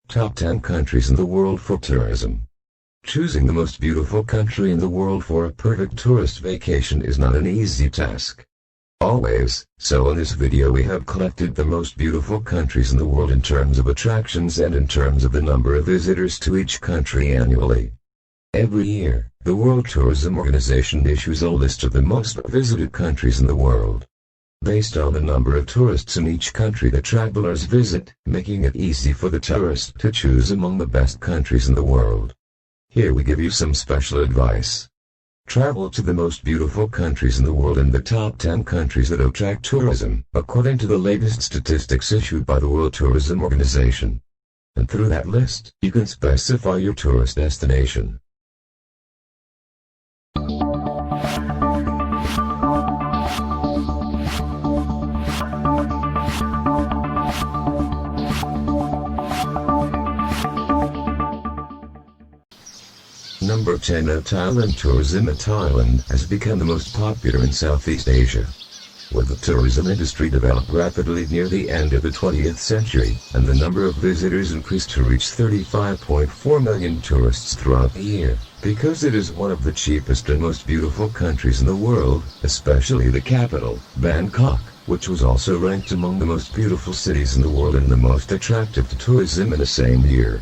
Top 10 countries in the world for tourism. Choosing the most beautiful country in the world for a perfect tourist vacation is not an easy task. So in this video we have collected the most beautiful countries in the world in terms of attractions and in terms of the number of visitors to each country annually. Every year, the World Tourism Organization issues a list of the most visited countries in the world, based on the number of tourists in each country that travelers visit, making it easy for the tourist to choose among the best countries in the world. Here we give you some special advice. Travel to the most beautiful countries in the world and the top 10 countries that attract tourism, according to the latest statistics issued by the World Tourism Organization. And through that list, you can specify your tourist destination. Number 10. Thailand. Tourism in Thailand has become the most popular in Southeast Asia. With the tourism industry developed rapidly near the end of the 20th century, and the number of visitors increased to reach 35.4 million tourists throughout the year, because it is one of the cheapest and most beautiful countries in the world, especially the capital, Bangkok, which was also ranked among the most beautiful cities in the world and the most attractive to tourism in the same year.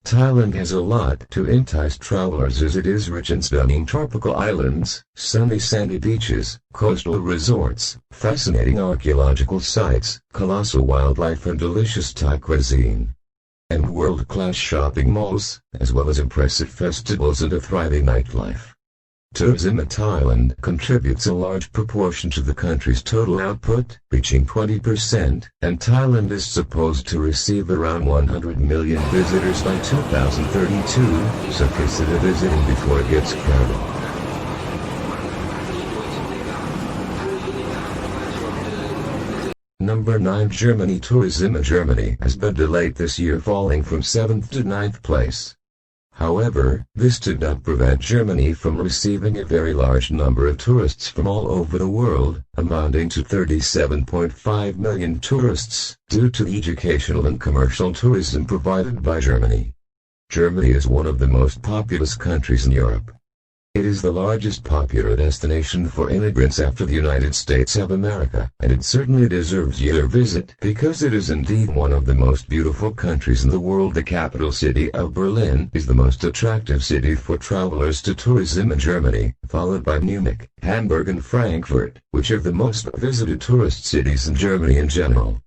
Thailand has a lot to entice travelers as it is rich in stunning tropical islands, sunny sandy beaches, coastal resorts, fascinating archaeological sites, colossal wildlife and delicious Thai cuisine, and world-class shopping malls, as well as impressive festivals and a thriving nightlife. Tourism in Thailand contributes a large proportion to the country's total output, reaching 20%, and Thailand is supposed to receive around 100 million visitors by 2032, so consider visiting before it gets crowded. Number 9. Germany. Tourism in Germany has been delayed this year, falling from 7th to 9th place. However, this did not prevent Germany from receiving a very large number of tourists from all over the world, amounting to 37.5 million tourists, due to the educational and commercial tourism provided by Germany. Germany is one of the most populous countries in Europe. It is the largest popular destination for immigrants after the United States of America, and it certainly deserves your visit because it is indeed one of the most beautiful countries in the world. The capital city of Berlin is the most attractive city for travelers to tourism in Germany, followed by Munich, Hamburg and Frankfurt, which are the most visited tourist cities in Germany in general.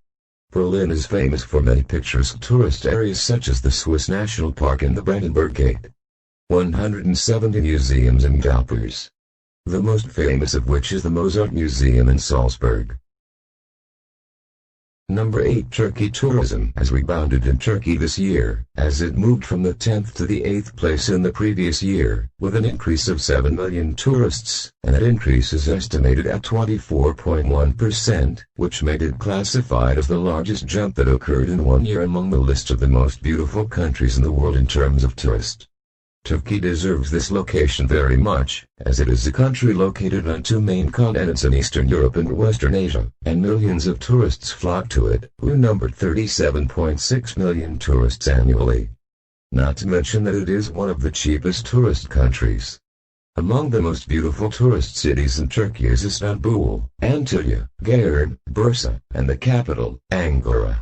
Berlin is famous for many picturesque tourist areas such as the Swiss National Park and the Brandenburg Gate. 170 museums and galleries, the most famous of which is the Mozart Museum in Salzburg. Number 8. Turkey. Tourism has rebounded in Turkey this year, as it moved from the 10th to the 8th place in the previous year, with an increase of 7 million tourists, and that increase is estimated at 24.1%, which made it classified as the largest jump that occurred in one year among the list of the most beautiful countries in the world in terms of tourists. Turkey deserves this location very much, as it is a country located on two main continents in Eastern Europe and Western Asia, and millions of tourists flock to it, who numbered 37.6 million tourists annually. Not to mention that it is one of the cheapest tourist countries. Among the most beautiful tourist cities in Turkey is Istanbul, Antalya, Gayern, Bursa, and the capital, Ankara.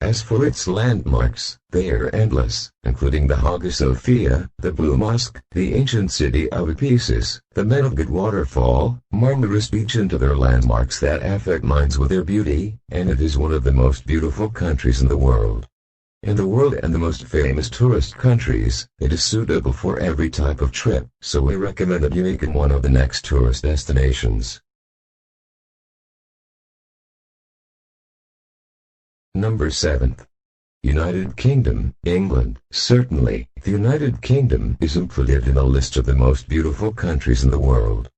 As for its landmarks, they are endless, including the Hagia Sophia, the Blue Mosque, the ancient city of Ephesus, the Manavgat waterfall, Marmaris Beach and other landmarks that affect minds with their beauty, and it is one of the most beautiful countries in the world. In the world and the most famous tourist countries, it is suitable for every type of trip, so we recommend that you make it one of the next tourist destinations. Number 7. United Kingdom. England. Certainly, the United Kingdom is included in a list of the most beautiful countries in the world.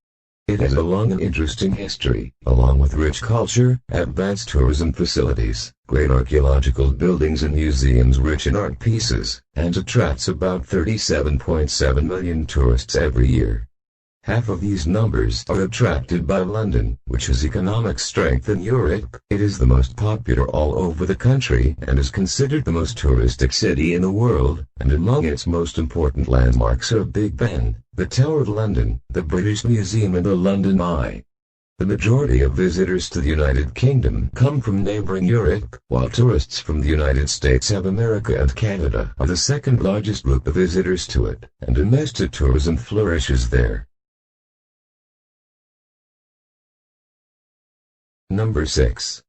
It has a long and interesting history, along with rich culture, advanced tourism facilities, great archaeological buildings and museums rich in art pieces, and attracts about 37.7 million tourists every year. Half of these numbers are attracted by London, which has economic strength in Europe. It is the most popular all over the country and is considered the most touristic city in the world, and among its most important landmarks are Big Ben, the Tower of London, the British Museum and the London Eye. The majority of visitors to the United Kingdom come from neighboring Europe, while tourists from the United States of America and Canada are the second largest group of visitors to it, and domestic tourism flourishes there. Number 6.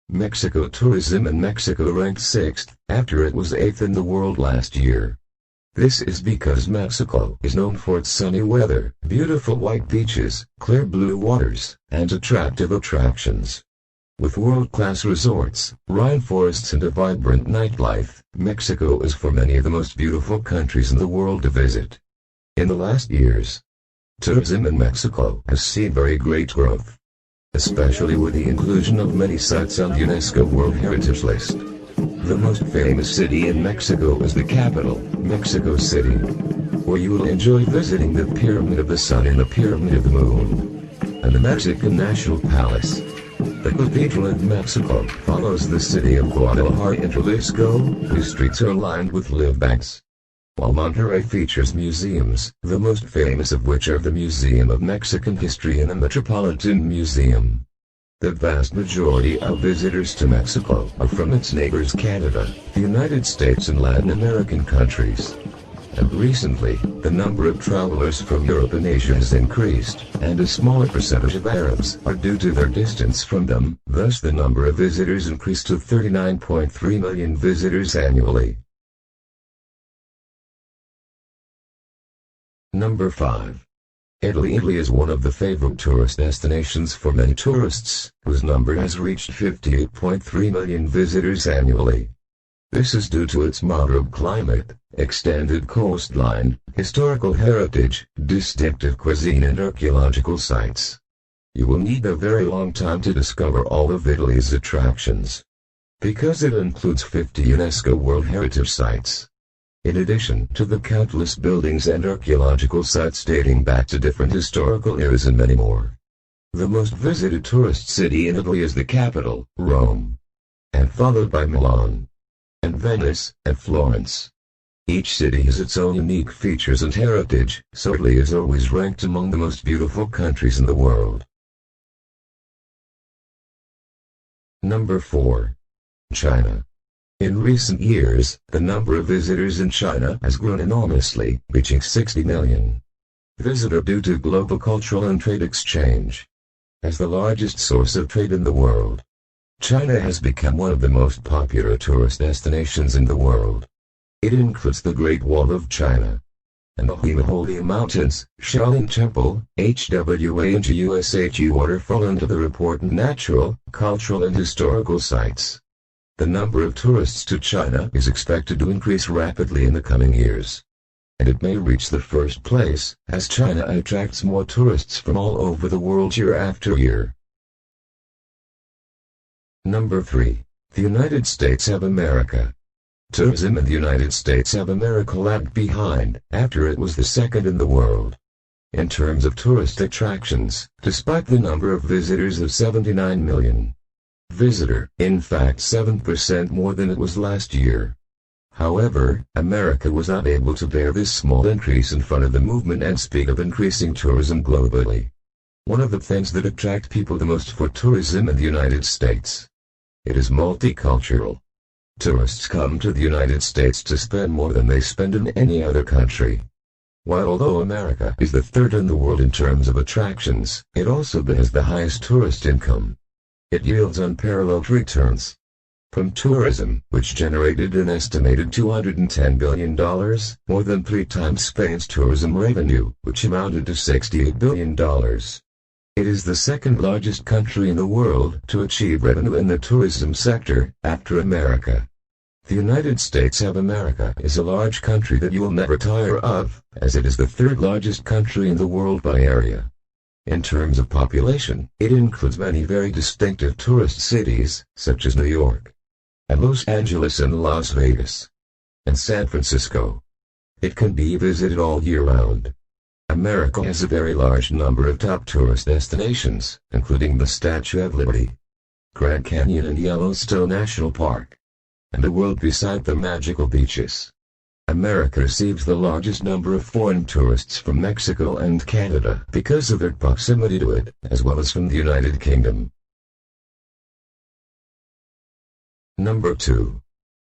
Mexico. Tourism in Mexico ranked 6th, after it was 8th in the world last year. This is because Mexico is known for its sunny weather, beautiful white beaches, clear blue waters, and attractive attractions. With world-class resorts, rainforests and a vibrant nightlife, Mexico is for many of the most beautiful countries in the world to visit. In the last years, tourism in Mexico has seen very great growth, especially with the inclusion of many sites on the UNESCO World Heritage List. The most famous city in Mexico is the capital, Mexico City, where you will enjoy visiting the Pyramid of the Sun and the Pyramid of the Moon, and the Mexican National Palace. The Cathedral in Mexico follows the city of Guadalajara in Jalisco, whose streets are lined with live banks. While Monterrey features museums, the most famous of which are the Museum of Mexican History and the Metropolitan Museum. The vast majority of visitors to Mexico are from its neighbors Canada, the United States and Latin American countries. And recently, the number of travelers from Europe and Asia has increased, and a smaller percentage of Arabs are due to their distance from them, thus the number of visitors increased to 39.3 million visitors annually. Number 5. Italy. Italy is one of the favorite tourist destinations for many tourists, whose number has reached 58.3 million visitors annually. This is due to its moderate climate, extended coastline, historical heritage, distinctive cuisine and archaeological sites. You will need a very long time to discover all of Italy's attractions, because it includes 50 UNESCO World Heritage Sites, in addition to the countless buildings and archaeological sites dating back to different historical eras and many more. The most visited tourist city in Italy is the capital, Rome, and followed by Milan, and Venice, and Florence. Each city has its own unique features and heritage, so Italy is always ranked among the most beautiful countries in the world. Number 4. China. In recent years, the number of visitors in China has grown enormously, reaching 60 million visitors due to global cultural and trade exchange. As the largest source of trade in the world, China has become one of the most popular tourist destinations in the world. It includes the Great Wall of China, and the Himalaya Mountains, Shaolin Temple, HWA and Ushu Waterfall, and other important natural, cultural and historical sites. The number of tourists to China is expected to increase rapidly in the coming years, and it may reach the first place, as China attracts more tourists from all over the world year after year. Number 3. The United States of America. Tourism in the United States of America lagged behind, after it was the second in the world in terms of tourist attractions, despite the number of visitors of 79 million. In fact 7% more than it was last year. However, America was not able to bear this small increase in front of the movement and speed of increasing tourism globally. One of the things that attract people the most for tourism in the United States. It is multicultural. Tourists come to the United States to spend more than they spend in any other country. While although America is the third in the world in terms of attractions, it also has the highest tourist income. It yields unparalleled returns from tourism, which generated an estimated $210 billion, more than 3 times Spain's tourism revenue, which amounted to $68 billion. It is the second largest country in the world to achieve revenue in the tourism sector, after America. The United States of America is a large country that you will never tire of, as it is the third largest country in the world by area. In terms of population, it includes many very distinctive tourist cities, such as New York, and Los Angeles and Las Vegas, and San Francisco. It can be visited all year round. America has a very large number of top tourist destinations, including the Statue of Liberty, Grand Canyon and Yellowstone National Park, and a world beside the magical beaches. America receives the largest number of foreign tourists from Mexico and Canada because of their proximity to it, as well as from the United Kingdom. Number 2.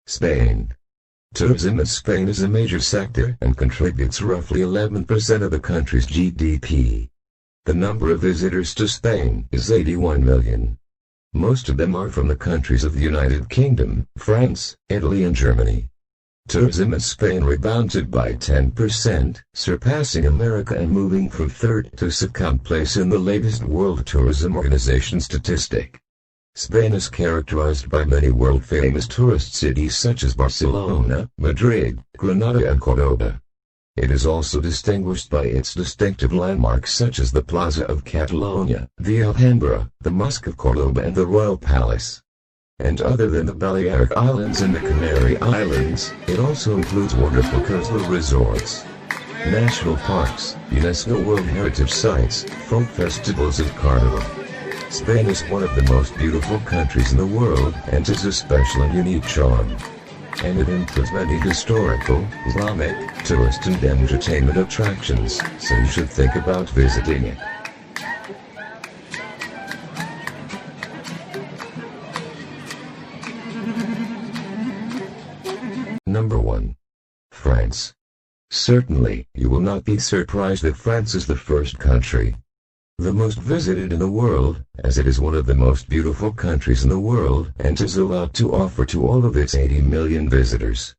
Spain. Tourism in Spain is a major sector and contributes roughly 11% of the country's GDP. The number of visitors to Spain is 81 million. Most of them are from the countries of the United Kingdom, France, Italy and Germany. Tourism in Spain rebounded by 10%, surpassing America and moving from third to second place in the latest World Tourism Organization statistic. Spain is characterized by many world-famous tourist cities such as Barcelona, Madrid, Granada and Cordoba. It is also distinguished by its distinctive landmarks such as the Plaza of Catalonia, the Alhambra, the Mosque of Cordoba and the Royal Palace. And other than the Balearic Islands and the Canary Islands, it also includes wonderful coastal resorts, national parks, UNESCO World Heritage Sites, folk festivals and carnival. Spain is one of the most beautiful countries in the world and has a special and unique charm. And it includes many historical, Islamic, tourist and entertainment attractions, so you should think about visiting it. Number 1. France. Certainly, you will not be surprised that France is the first country, the most visited in the world, as it is one of the most beautiful countries in the world and has a lot to offer to all of its 80 million visitors.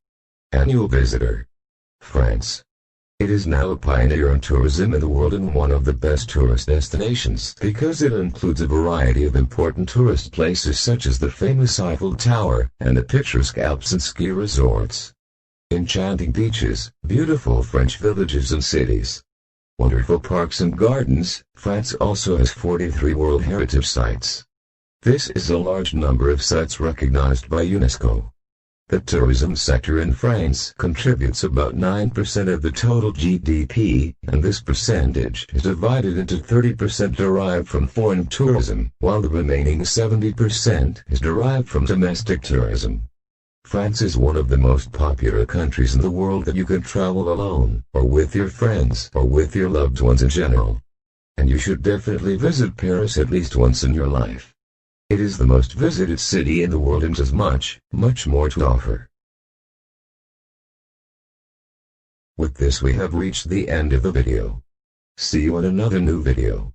Annual visitor. France. It is now a pioneer in tourism in the world and one of the best tourist destinations because it includes a variety of important tourist places such as the famous Eiffel Tower and the picturesque Alps and ski resorts, enchanting beaches, beautiful French villages and cities, wonderful parks and gardens. France also has 43 World Heritage Sites. This is a large number of sites recognized by UNESCO. The tourism sector in France contributes about 9% of the total GDP, and this percentage is divided into 30% derived from foreign tourism, while the remaining 70% is derived from domestic tourism. France is one of the most popular countries in the world that you can travel alone, or with your friends, or with your loved ones in general. And you should definitely visit Paris at least once in your life. It is the most visited city in the world and has much more to offer. With this we have reached the end of the video. See you in another new video.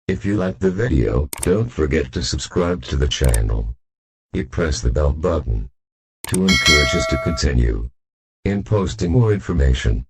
If you liked the video, don't forget to subscribe to the channel. Press the bell button to encourage us to continue in posting more information.